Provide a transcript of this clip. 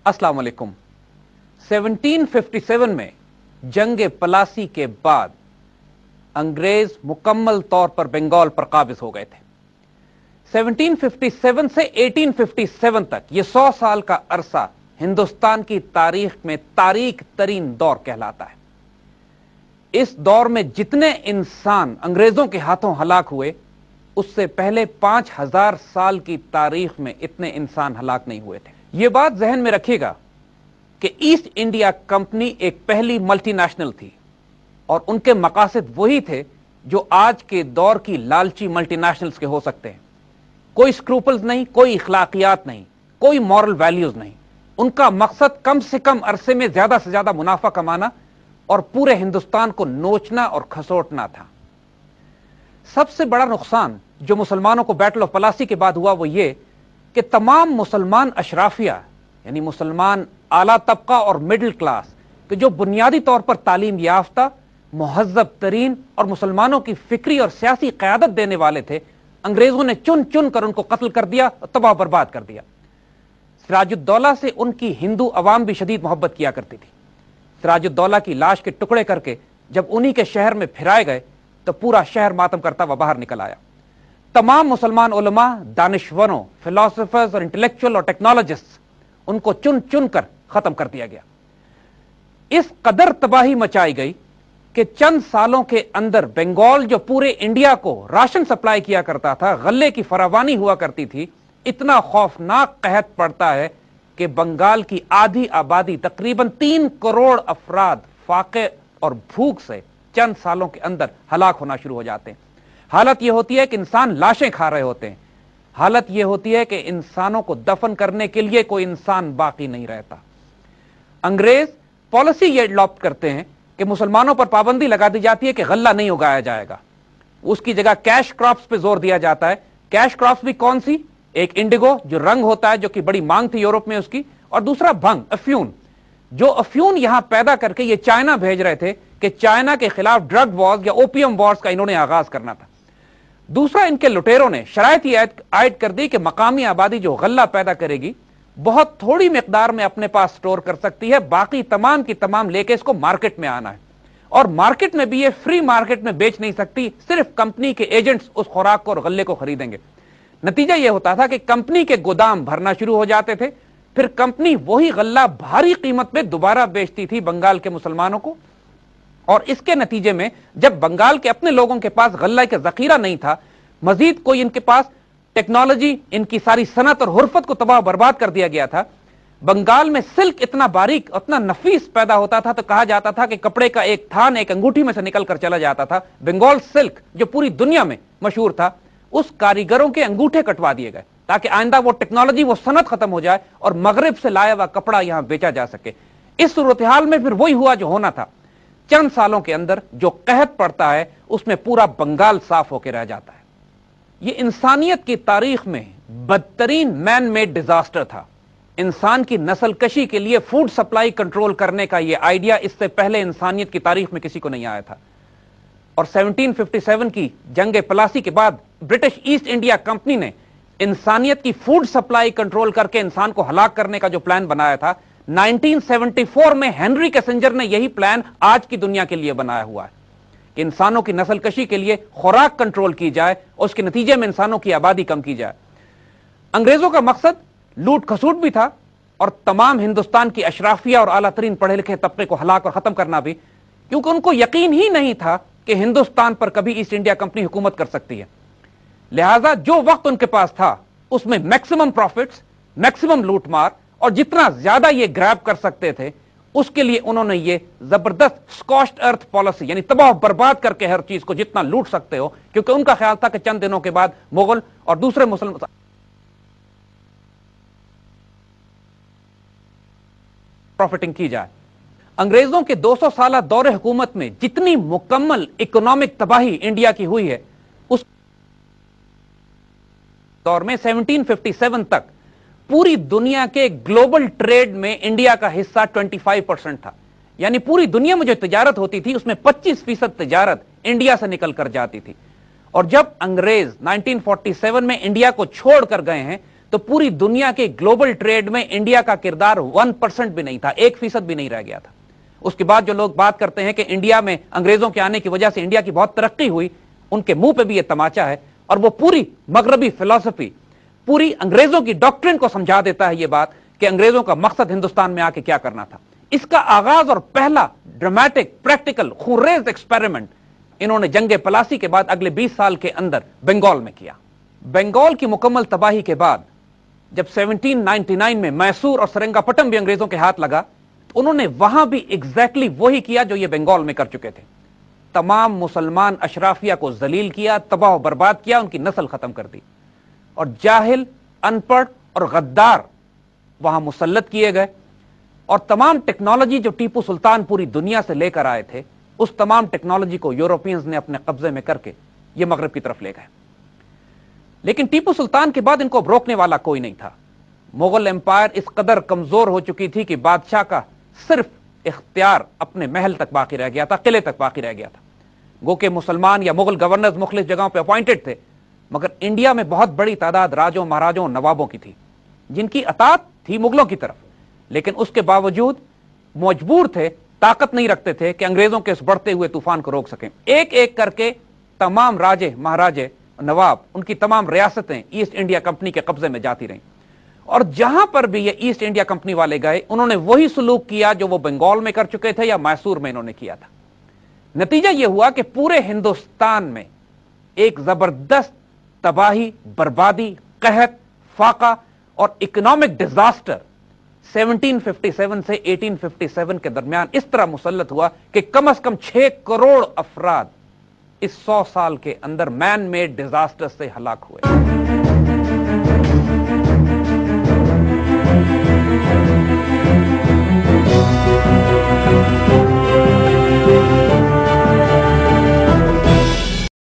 अस्सलाम वालेकुम। 1757 में जंग पलासी के बाद अंग्रेज मुकम्मल तौर पर बंगाल पर काबिज हो गए थे। 1757 से 1857 तक यह 100 साल का अरसा हिंदुस्तान की तारीख में तारीख तरीन दौर कहलाता है। इस दौर में जितने इंसान अंग्रेजों के हाथों हलाक हुए, उससे पहले 5000 साल की तारीख में इतने इंसान हलाक नहीं हुए थे। यह बात जहन में रखिएगा कि ईस्ट इंडिया कंपनी एक पहली मल्टीनेशनल थी और उनके मकासद वही थे जो आज के दौर की लालची मल्टीनेशनल्स के हो सकते हैं। कोई स्क्रूपल्स नहीं, कोई इखलाकियात नहीं, कोई मॉरल वैल्यूज नहीं। उनका मकसद कम से कम अरसे में ज्यादा से ज्यादा मुनाफा कमाना और पूरे हिंदुस्तान को नोचना और खसोटना था। सबसे बड़ा नुकसान जो मुसलमानों को बैटल ऑफ पलासी के बाद हुआ वो ये कि तमाम मुसलमान अशराफिया यानी मुसलमान आला तबका और मिडिल क्लास कि जो बुनियादी तौर पर तालीम याफ्ता, मुहज्जब तरीन और मुसलमानों की फिक्री और सियासी क़यादत देने वाले थे, अंग्रेजों ने चुन चुन कर उनको कत्ल कर दिया और तबाह बर्बाद कर दिया। सिराजुद्दौला से उनकी हिंदू अवाम भी शदीद मोहब्बत किया करती थी। सिराजुद्दौला की लाश के टुकड़े करके जब उन्हीं के शहर में फिराए गए तो पूरा शहर मातम करता हुआ बाहर निकल आया। तमाम मुसलमान उलमा, दानिशवरों, फिलोसोफर्स और इंटेलेक्चुअल और टेक्नोलॉजिस्ट उनको चुन चुन कर खत्म कर दिया गया। इस कदर तबाही मचाई गई कि चंद सालों के अंदर बंगाल जो पूरे इंडिया को राशन सप्लाई किया करता था, गल्ले की फरावानी हुआ करती थी, इतना खौफनाक कहत पड़ता है कि बंगाल की आधी आबादी तकरीबन 3 करोड़ अफराद फाके और भूख से चंद सालों के अंदर हलाक होना शुरू हो जाते हैं। हालत यह होती है कि इंसान लाशें खा रहे होते हैं। हालत यह होती है कि इंसानों को दफन करने के लिए कोई इंसान बाकी नहीं रहता। अंग्रेज पॉलिसी ये अडॉप्ट करते हैं कि मुसलमानों पर पाबंदी लगा दी जाती है कि गल्ला नहीं उगाया जाएगा, उसकी जगह कैश क्रॉप्स पे जोर दिया जाता है। कैश क्रॉप्स भी कौन सी? एक इंडिगो जो रंग होता है, जो कि बड़ी मांग थी यूरोप में उसकी, और दूसरा भंग, अफ्यून। जो अफ्यून यहां पैदा करके ये चाइना भेज रहे थे कि चाइना के खिलाफ ड्रग वॉर्स या ओपियम वॉर्स का इन्होंने आगाज करना था। दूसरा, इनके लुटेरों ने शरायत ही आयद कर दी कि मकामी आबादी जो गल्ला पैदा करेगी बहुत थोड़ी मिकदार में अपने पास स्टोर कर सकती है, बाकी तमाम की तमाम लेके इसको मार्केट में आना है, और मार्केट में भी ये फ्री मार्केट में बेच नहीं सकती, सिर्फ कंपनी के एजेंट्स उस खुराक को और गल्ले को खरीदेंगे। नतीजा यह होता था कि कंपनी के गोदाम भरना शुरू हो जाते थे, फिर कंपनी वही गल्ला भारी कीमत में दोबारा बेचती थी बंगाल के मुसलमानों को, और इसके नतीजे में जब बंगाल के अपने लोगों के पास गल्ला का जखीरा नहीं था, मजीद कोई इनके पास टेक्नोलॉजी, इनकी सारी सनत और हुर्फत को तबाह बर्बाद कर दिया गया था। बंगाल में सिल्क इतना बारीक, इतना नफीस पैदा होता था तो कहा जाता था कि कपड़े का एक थान एक अंगूठी में से निकल कर चला जाता था। बंगाल सिल्क जो पूरी दुनिया में मशहूर था, उस कारीगरों के अंगूठे कटवा दिए गए ताकि आइंदा वो टेक्नोलॉजी, वो सनत खत्म हो जाए और मगरिब से लाया हुआ कपड़ा यहां बेचा जा सके। इस सूरत हाल में फिर वही हुआ जो होना था। चंद सालों के अंदर जो कहत पड़ता है उसमें पूरा बंगाल साफ होकर रह जाता है। यह इंसानियत की तारीख में बदतरीन मैन मेड डिजास्टर था। इंसान की नस्ल कशी के लिए फूड सप्लाई कंट्रोल करने का यह आइडिया इससे पहले इंसानियत की तारीख में किसी को नहीं आया था। और 1757 की जंग पलासी के बाद ब्रिटिश ईस्ट इंडिया कंपनी ने इंसानियत की फूड सप्लाई कंट्रोल करके इंसान को हलाक करने का जो प्लान बनाया था, 1974 में हेनरी किसिंजर ने यही प्लान आज की दुनिया के लिए बनाया हुआ है कि इंसानों की नस्ल कशी के लिए खुराक कंट्रोल की जाए और उसके नतीजे में इंसानों की आबादी कम की जाए। अंग्रेजों का मकसद लूट खसूट भी था और तमाम हिंदुस्तान की अशराफिया और आला तरीन पढ़े लिखे तबके को हलाक और खत्म करना भी, क्योंकि उनको यकीन ही नहीं था कि हिंदुस्तान पर कभी ईस्ट इंडिया कंपनी हुकूमत कर सकती है। लिहाजा जो वक्त उनके पास था उसमें मैक्सिमम प्रॉफिट्स, मैक्सिमम लूटमार और जितना ज्यादा ये ग्रैब कर सकते थे उसके लिए उन्होंने ये जबरदस्त स्कॉच्ड अर्थ पॉलिसी, यानी तबाह बर्बाद करके हर चीज को जितना लूट सकते हो, क्योंकि उनका ख्याल था कि चंद दिनों के बाद मुगल और दूसरे मुसलमान प्रॉफिटिंग की जाए। अंग्रेजों के 200 साल दौरे हुकूमत में जितनी मुकम्मल इकोनॉमिक तबाही इंडिया की हुई है, उस दौर में 1757 तक पूरी दुनिया के ग्लोबल ट्रेड में इंडिया का हिस्सा 25% था। यानी पूरी दुनिया में जो तिजारत होती थी उसमें 25% तिजारत इंडिया से निकल कर जाती थी। और जब अंग्रेज 1947 में इंडिया को छोड़कर गए हैं तो पूरी दुनिया के ग्लोबल ट्रेड में इंडिया का किरदार 1% भी नहीं था, 1% भी नहीं रह गया था। उसके बाद जो लोग बात करते हैं कि इंडिया में अंग्रेजों के आने की वजह से इंडिया की बहुत तरक्की हुई, उनके मुंह पे भी यह तमाचा है, और वो पूरी मगरबी फिलॉसफी, पूरी अंग्रेजों की डॉक्ट्रिन को समझा देता है यह बात कि अंग्रेजों का मकसद हिंदुस्तान में आके क्या करना था। इसका आगाज और पहला ड्रामेटिक, प्रैक्टिकल, खूनरेज एक्सपेरिमेंट इन्होंने जंगे पलासी के बाद अगले 20 साल के अंदर बंगाल में किया। बंगाल की मुकम्मल तबाही के बाद जब 1799 में मैसूर और सेरिंगापटम भी अंग्रेजों के हाथ लगा, तो उन्होंने वहां भी एग्जैक्टली वही किया जो ये बंगाल में कर चुके थे। तमाम मुसलमान अशराफिया को जलील किया, तबाह बर्बाद किया, उनकी नस्ल खत्म कर दी, और जाहिल, अनपढ़ और गद्दार वहां मुसल्लत किए गए। और तमाम टेक्नोलॉजी जो टीपू सुल्तान पूरी दुनिया से लेकर आए थे, उस तमाम टेक्नोलॉजी को यूरोपियंस ने अपने कब्जे में करके ये मगरब की तरफ ले गए। लेकिन टीपू सुल्तान के बाद इनको रोकने वाला कोई नहीं था। मुगल एम्पायर इस कदर कमजोर हो चुकी थी कि बादशाह का सिर्फ इख्तियार अपने महल तक बाकी रह गया था, किले तक बाकी रह गया था। गो के मुसलमान या मुगल गवर्नर्स मुख्तलिफ जगहों पर अपॉइंटेड थे, मगर इंडिया में बहुत बड़ी तादाद राजों, महाराजों, नवाबों की थी, जिनकी अतात थी मुगलों की तरफ, लेकिन उसके बावजूद मजबूर थे, ताकत नहीं रखते थे कि अंग्रेजों के इस बढ़ते हुए तूफान को रोक सकें। एक एक करके तमाम राजे, महाराजे, नवाब, उनकी तमाम रियासतें ईस्ट इंडिया कंपनी के कब्जे में जाती रहीं, और जहां पर भी ये ईस्ट इंडिया कंपनी वाले गए, उन्होंने वही सलूक किया जो वो बंगाल में कर चुके थे या मैसूर में इन्होंने किया था। नतीजा यह हुआ कि पूरे हिंदुस्तान में एक जबरदस्त तबाही, बर्बादी, कहत, फाका और इकोनॉमिक डिजास्टर 1757 से 1857 के दरमियान इस तरह मुसल्लत हुआ कि कम से कम 6 करोड़ अफराद इस 100 साल के अंदर मैन मेड डिजास्टर से हलाक हुए।